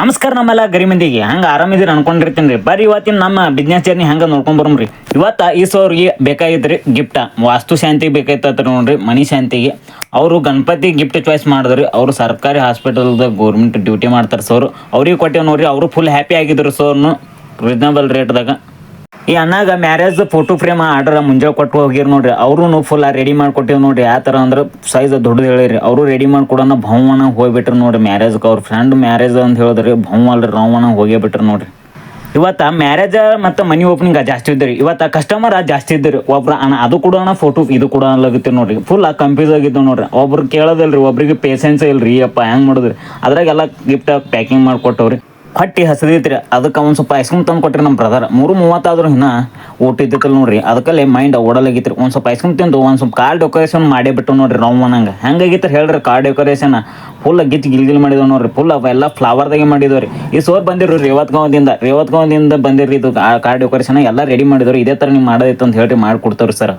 ನಮಸ್ಕಾರ ನಮ್ಮೆಲ್ಲ ಗರಿ ಮಂದಿಗೆ ಹಂಗೆ ಆರಾಮಿದ್ದೀರಿ ಅನ್ಕೊಂಡಿರ್ತೀನಿ ರೀ. ಬರ್ರಿ ಇವತ್ತಿನ ನಮ್ಮ ಬಿಸ್ನೆಸ್ ಜರ್ನಿ ಹಂಗೆ ನೋಡ್ಕೊಂಡ್ ಬರಮ್ರಿ. ಇವತ್ತು ಈ ಸೋರ್ಗೆ ಬೇಕಾಗಿದ್ರಿ ಗಿಫ್ಟ ವಾಸ್ತು ಶಾಂತಿಗೆ ಬೇಕಾಯ್ತತ್ರಿ ನೋಡ್ರಿ, ಮನಿ ಶಾಂತಿಗೆ. ಅವರು ಗಣಪತಿ ಗಿಫ್ಟ್ ಚಾಯ್ಸ್ ಮಾಡಿದ್ರಿ. ಅವರು ಸರ್ಕಾರಿ ಹಾಸ್ಪಿಟಲ್ದಾಗ ಗೌರ್ಮೆಂಟ್ ಡ್ಯೂಟಿ ಮಾಡ್ತಾರೆ ಸರ್. ಅವ್ರಿಗೆ ಕೊಟ್ಟೇವ್ ನೋಡ್ರಿ. ಅವರು ಫುಲ್ ಹ್ಯಾಪಿ ಆಗಿದ್ರು ಸರ್ನು, ರೀಸನಬಲ್ ರೇಟ್ದಾಗ. ಈ ಅಣ್ಣಾಗ ಮ್ಯಾರೇಜ್ ಫೋಟೋ ಫ್ರೇಮ್ ಆರ್ಡರ್ ಮುಂಜಾನೆ ಕೊಟ್ಟು ಹೋಗಿರ್ ನೋಡ್ರಿ. ಅವರು ಫುಲ್ ರೆಡಿ ಮಾಡ್ಕೊಟ್ಟಿವ್ ನೋಡ್ರಿ. ಯಾವ ಥರ ಅಂದ್ರೆ ಸೈಜ್ ದೊಡ್ಡದು ಹೇಳಿರಿ. ಅವರು ರೆಡಿ ಮಾಡ್ಕೊಡೋಣ ಭವನ ಹೋಗ್ಬಿಟ್ರು ನೋಡ್ರಿ ಮ್ಯಾರೇಜ್ಗೆ. ಅವ್ರ ಫ್ರೆಂಡ್ ಮ್ಯಾರೇಜ್ ಅಂತ ಹೇಳಿದ್ರಿ, ಭವ ಅಲ್ರಿ ರಾವಣ ಹೋಗೇ ಬಿಟ್ರು ನೋಡ್ರಿ. ಇವತ್ತು ಮ್ಯಾರೇಜ್ ಮತ್ತು ಮನಿ ಓಪನಿಂಗ್ ಜಾಸ್ತಿ ಇದ್ರಿ. ಇವತ್ತು ಕಸ್ಟಮರ್ ಜಾಸ್ತಿ ಇದ್ರಿ. ಒಬ್ರು ಅಣ್ಣ ಅದು ಕೊಡೋಣ ಫೋಟೋ ಇದು ಕೂಡ ಅನ್ಲಾಗತ್ತೆ ನೋಡ್ರಿ. ಫುಲ್ ಕನ್ಫ್ಯೂಸ್ ಆಗಿದ್ದು ನೋಡ್ರಿ. ಒಬ್ರು ಕೇಳೋದಿಲ್ರಿ, ಒಬ್ರಿಗೆ ಪೇಷನ್ಸ್ ಇಲ್ರಿ. ಅಪ್ಪ ಹೆಂಗೆ ಮಾಡಿದ್ರಿ ಅದ್ರಾಗೆಲ್ಲ ಗಿಫ್ಟ್ ಪ್ಯಾಕಿಂಗ್ ಮಾಡಿಕೊಟ್ಟವ್ರಿ. ಹೊಟ್ಟಿ ಹಸದೈತ್ರಿ. ಅದಕ್ಕೆ ಒಂದು ಸ್ವಲ್ಪ ಐಸ್ ಕ್ರೀಮ್ ತಂದು ಕೊಟ್ರಿ ನಮ್ಮ ಬ್ರದರ್. 3:30 ಇನ್ನೂ ಊಟ ಇದ್ದಿತ್ತಲ್ಲ ನೋಡ್ರಿ. ಅದಕ್ಕಲ್ಲೇ ಮೈಂಡ್ ಓಡಲಾಗಿತ್ರಿ. ಒಂದು ಸ್ವಲ್ಪ ಐಸ್ ಕ್ರೀಮ್ ತಿಂದು ಒಂದು ಸ್ವಲ್ಪ ಕಾರ್ ಡೆಕೋರೇಷನ್ ಮಾಡೇ ಬಿಟ್ಟು ನೋಡ್ರಿ ರೌಮನಂಗೆ. ಹೆಂಗಾಗಿತ್ತು ಹೇಳ್ರಿ ಕಾರ್ ಡೆಕೋರೇಷನ್? ಫುಲ್ ಗಿಚ್ಚು ಗಿಲ್ಗಿಲ್ ಮಾಡಿದವ್ ನೋಡ್ರಿ. ಫುಲ್ ಅವೆಲ್ಲ ಫ್ಲವರ್ದಾಗೆ ಮಾಡಿದವ್ರಿ. ಈ ಸೋರ್ ಬಂದಿರು ರೇವತ್ಗಾಂವದಿಂದ ಬಂದಿರಿ. ಇದು ಕಾರ್ ಡೆಕೋರೇಷನ್ ಎಲ್ಲ ರೆಡಿ ಮಾಡಿದವ್ರಿ. ಇದೇ ಥರ ನೀವು ಮಾಡೋದಿತ್ತು ಅಂತ ಹೇಳ್ರಿ, ಮಾಡಿಕೊಡ್ತಾವ್ರಿ ಸರ್.